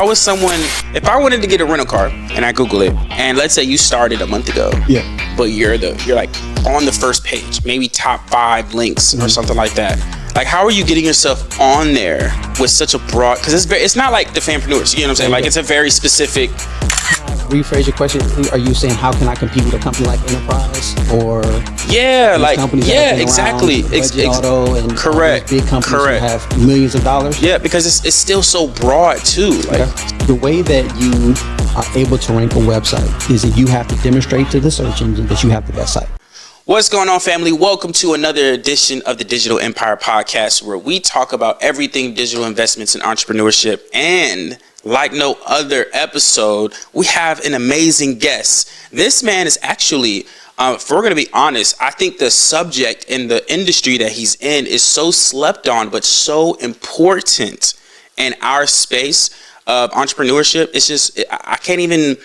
I was someone, if I wanted to get a rental car and I Google it, and let's say you started a month ago, but you're like on the first page, maybe top 5 links or something like that. Like, how are you getting yourself on there with such a broad? Because it's not like the fanpreneurs, you know what I'm saying? Like, it's a very specific. Rephrase your question. Are you saying how can I compete with a company like Enterprise or exactly. Auto and correct. Big companies who have millions of dollars? Yeah, because it's still so broad too. Like the way that you are able to rank a website is that you have to demonstrate to the search engine that you have the best site. What's going on, family? Welcome to another edition of the Digital Empire Podcast, where we talk about everything digital investments and entrepreneurship. And like no other episode, we have an amazing guest. This man is actually, if we're going to be honest, I think the subject in the industry that he's in is so slept on, but so important in our space of entrepreneurship. It's just, I can't even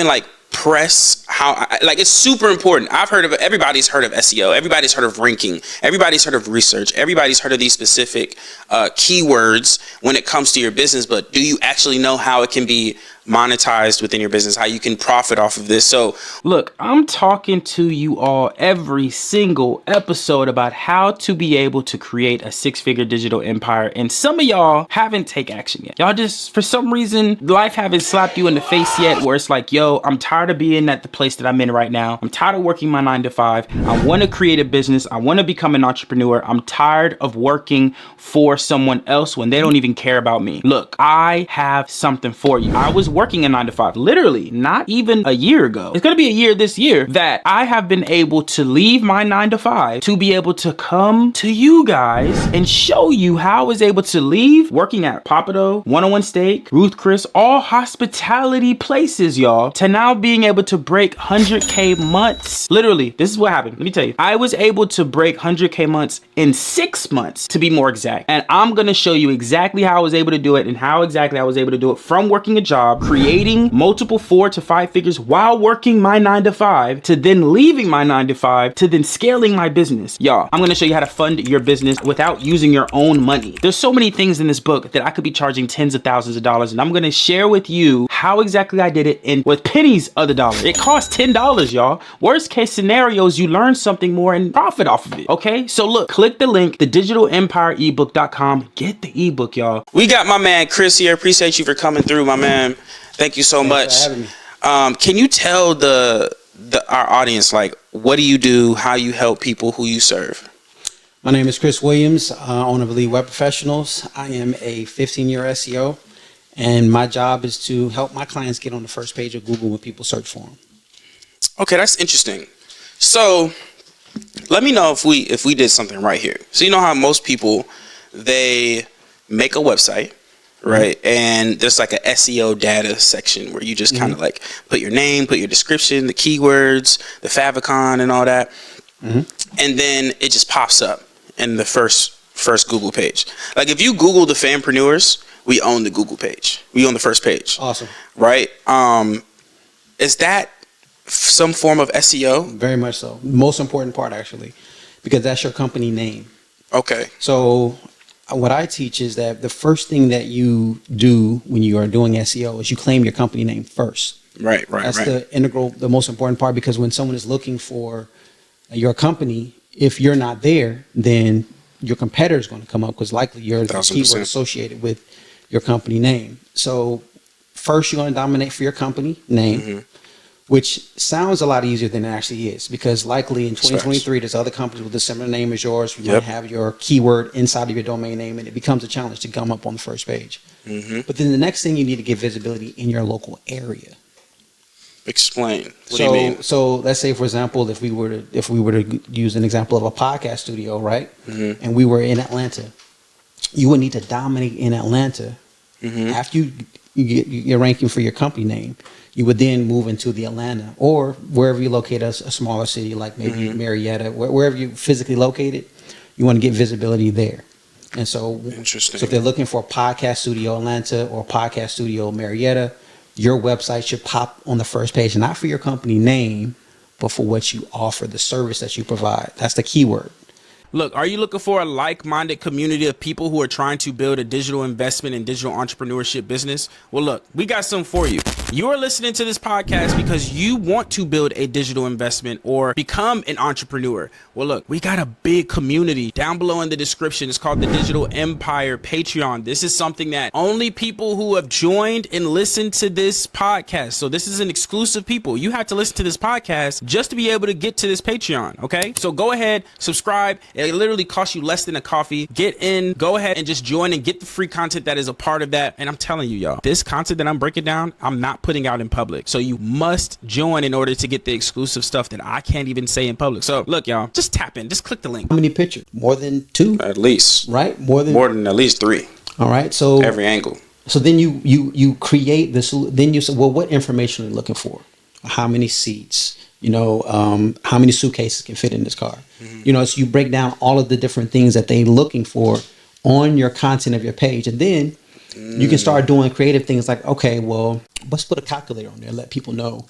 like press how, like, it's super important. Everybody's heard of SEO. Everybody's heard of ranking. Everybody's heard of research. Everybody's heard of these specific keywords when it comes to your business. But do you actually know how it can be monetized within your business, how you can profit off of this? So look, I'm talking to you all every single episode about how to be able to create a 6-figure digital empire. And some of y'all haven't taken action yet. Y'all just, for some reason, life haven't slapped you in the face yet, where it's like, yo, I'm tired of being at the place that I'm in right now. I'm tired of working my 9 to 5. I want to create a business. I want to become an entrepreneur. I'm tired of working for someone else when they don't even care about me. Look, I have something for you. I was working a 9 to 5, literally not even a year ago. It's gonna be a year this year that I have been able to leave my 9 to 5 to be able to come to you guys and show you how I was able to leave working at Papado, 101 Steak, Ruth Chris, all hospitality places, y'all, to now being able to break 100K months. Literally, this is what happened. Let me tell you. I was able to break 100K months in 6 months, to be more exact. And I'm gonna show you exactly how I was able to do it and how exactly I was able to do it from working a job, creating multiple 4 to 5 figures while working my 9 to 5, to then leaving my 9 to 5, to then scaling my business. Y'all, I'm gonna show you how to fund your business without using your own money. There's so many things in this book that I could be charging tens of thousands of dollars, and I'm gonna share with you how exactly I did it, and with pennies of the dollar. It costs $10, y'all. Worst case scenarios, you learn something more and profit off of it. Okay, so look, click the link, thedigitalempirebook.com. Get the ebook, y'all. We got my man Chris here. Appreciate you for coming through, my man. Thank you so much. Thanks for having me. Can you tell our audience, like, what do you do, how you help people, who you serve? My name is Chris Williams, owner of Elite Web Professionals. I am a 15-year SEO, and my job is to help my clients get on the first page of Google when people search for them. Okay, that's interesting. So let me know if we did something right here. So you know how most people, they make a website, right? And there's like a SEO data section where you just kind of like put your name, put your description, the keywords, the favicon and all that. And then it just pops up in the first Google page. Like, if you Google the fanpreneurs, we own the Google page. We own the first page. Awesome. Right? Is that some form of SEO? Very much so. Most important part, actually, because that's your company name. Okay. So what I teach is that the first thing that you do when you are doing SEO is you claim your company name first. Right. That's the most important part, because when someone is looking for your company, if you're not there, then your competitor is going to come up, because likely you're the keyword associated with your company name. So first, you're going to dominate for your company name, which sounds a lot easier than it actually is, because likely in 2023, there's other companies with a similar name as yours. You might have your keyword inside of your domain name, and it becomes a challenge to come up on the first page. But then the next thing, you need to get visibility in your local area. Explain. What do you mean? So let's say, for example, if we were to use an example of a podcast studio, right? And we were in Atlanta, you would need to dominate in Atlanta. After you get your ranking for your company name, you would then move into the Atlanta or wherever you locate a smaller city, like maybe Marietta, wherever you physically located, you want to get visibility there. And so, interesting. So if they're looking for a podcast studio Atlanta or podcast studio Marietta, your website should pop on the first page, not for your company name, but for what you offer, the service that you provide. That's the keyword. Look, are you looking for a like-minded community of people who are trying to build a digital investment and digital entrepreneurship business? Well, look, we got something for you. You are listening to this podcast because you want to build a digital investment or become an entrepreneur. Well, look, we got a big community down below in the description. It's called the Digital Empire Patreon. This is something that only people who have joined and listened to this podcast. So this is an exclusive people. You have to listen to this podcast just to be able to get to this Patreon. Okay, so go ahead, subscribe. It literally costs you less than a coffee. Get in, go ahead and just join and get the free content that is a part of that. And I'm telling you, y'all, this content that I'm breaking down, I'm not putting out in public. So you must join in order to get the exclusive stuff that I can't even say in public. So look, y'all, just tap in, just click the link. How many pictures? More than 2? At least. Right? More than at least 3. All right. So every angle. So then you create this. Then you say, well, what information are you looking for? How many seats? How many suitcases can fit in this car? Mm-hmm. So you break down all of the different things that they're looking for on your content of your page. And then you can start doing creative things like, okay, well, let's put a calculator on there, let people know,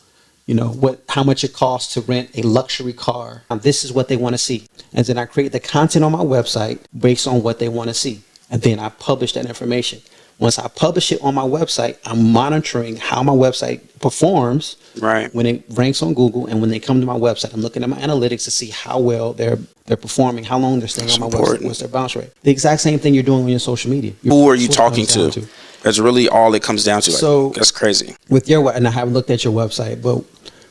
how much it costs to rent a luxury car. This is what they want to see. And then I create the content on my website based on what they want to see. And then I publish that information. Once I publish it on my website, I'm monitoring how my website performs when it ranks on Google, and when they come to my website, I'm looking at my analytics to see how well they're performing, how long they're staying on my website, what's their bounce rate. The exact same thing you're doing on your social media. Who are you talking to? That's really all it comes down to. So that's crazy. With your, and I haven't looked at your website, but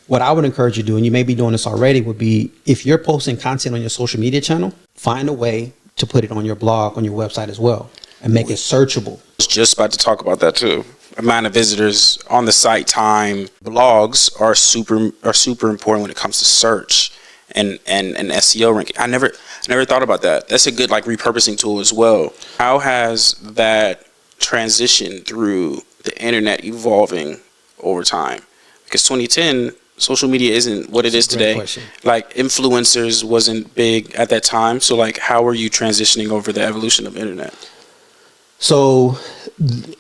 what I would encourage you to do, and you may be doing this already, would be if you're posting content on your social media channel, find a way to put it on your blog, on your website as well, and make it searchable. I was just about to talk about that too. Amount of visitors on the site, time, blogs are super important when it comes to search and SEO ranking. I never thought about that. That's a good repurposing tool as well. How has that transition through the internet evolving over time? Because 2010, social media isn't what it is today. Question. Influencers wasn't big at that time. So how are you transitioning over the evolution of internet? So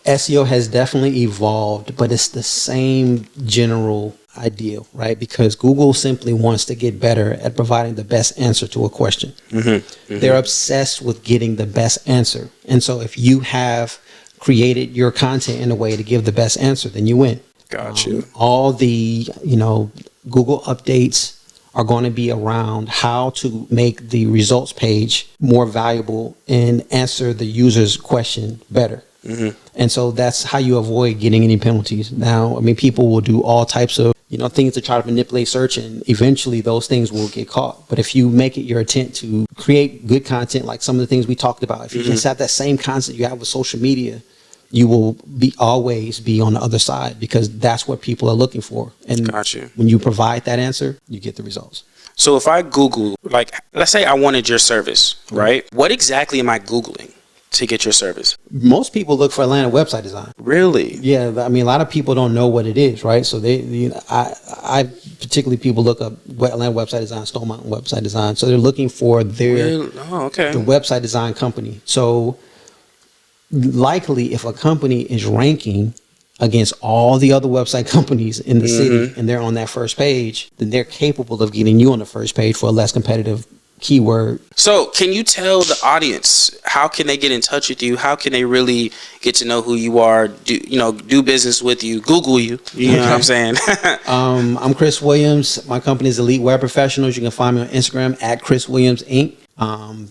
SEO has definitely evolved, but it's the same general idea, right? Because Google simply wants to get better at providing the best answer to a question. Mm-hmm. Mm-hmm. They're obsessed with getting the best answer. And so if you have created your content in a way to give the best answer, then you win. Got you. All the, Google updates are going to be around how to make the results page more valuable and answer the user's question better. Mm-hmm. And so that's how you avoid getting any penalties. Now, people will do all types of, things to try to manipulate search, and eventually those things will get caught. But if you make it your intent to create good content, like some of the things we talked about, if you just have that same concept you have with social media, you will always be on the other side, because that's what people are looking for. And when you provide that answer, you get the results. So if I Google, let's say I wanted your service, right? What exactly am I Googling to get your service? Most people look for Atlanta website design. Really? Yeah. A lot of people don't know what it is, right? So I particularly, people look up Atlanta website design, Stone Mountain website design. So they're looking for the website design company. So likely, if a company is ranking against all the other website companies in the city and they're on that first page, then they're capable of getting you on the first page for a less competitive keyword. So can you tell the audience, how can they get in touch with you? How can they really get to know who you are, do business with you, Google you? You know what I'm saying? I'm Chris Williams. My company is Elite Web Professionals. You can find me on Instagram at Chris Williams Inc.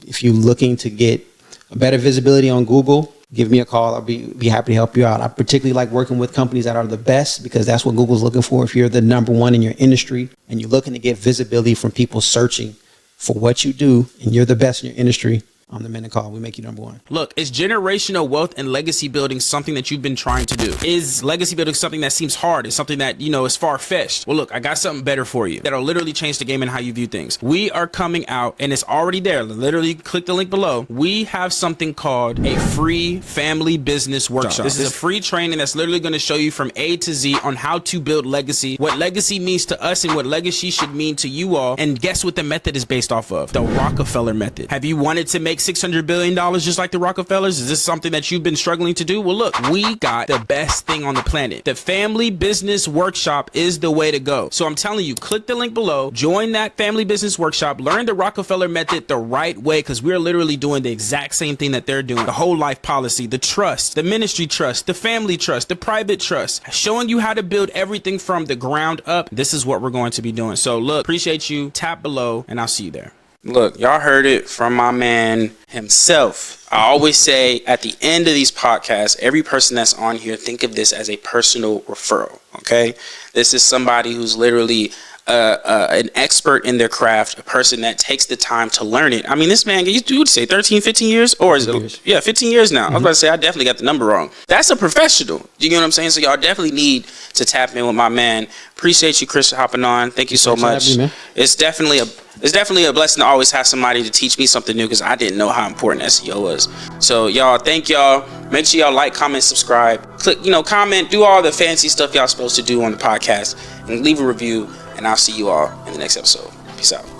If you're looking to get a better visibility on Google, give me a call. I'll be happy to help you out. I particularly like working with companies that are the best, because that's what Google's looking for. If you're the number one in your industry and you're looking to get visibility from people searching for what you do, and you're the best in your industry, I'm the man to call. We make you number one. Look, is generational wealth and legacy building something that you've been trying to do? Is legacy building something that seems hard? Is something that, is far-fetched? Well, look, I got something better for you that'll literally change the game and how you view things. We are coming out, and it's already there. Literally click the link below. We have something called a free family business workshop. This is a free training that's literally going to show you from A to Z on how to build legacy, what legacy means to us and what legacy should mean to you all. And guess what the method is based off of? The Rockefeller method. Have you wanted to make make $600 billion just like the Rockefellers? Is this something that you've been struggling to do? Well, look, we got the best thing on the planet. The Family Business Workshop is the way to go. So I'm telling you, click the link below, join that Family Business Workshop, learn the Rockefeller method the right way, because we're literally doing the exact same thing that they're doing. The whole life policy, the trust, the ministry trust, the family trust, the private trust, showing you how to build everything from the ground up. This is what we're going to be doing. So look, appreciate you. Tap below and I'll see you there. Look, y'all heard it from my man himself. I always say at the end of these podcasts, every person that's on here, think of this as a personal referral. Okay, this is somebody who's literally an expert in their craft, a person that takes the time to learn it. I mean, this man, you would say 13, 15 years? Or is it? Yeah, 15 years now. I was about to say, I definitely got the number wrong. That's a professional. You know what I'm saying? So y'all definitely need to tap in with my man. Appreciate you, Chris, for hopping on. Thank you so much. It's definitely a blessing to always have somebody to teach me something new, because I didn't know how important SEO was. So y'all, thank y'all. Make sure y'all like, comment, subscribe, click, comment, do all the fancy stuff y'all supposed to do on the podcast, and leave a review. And I'll see you all in the next episode. Peace out.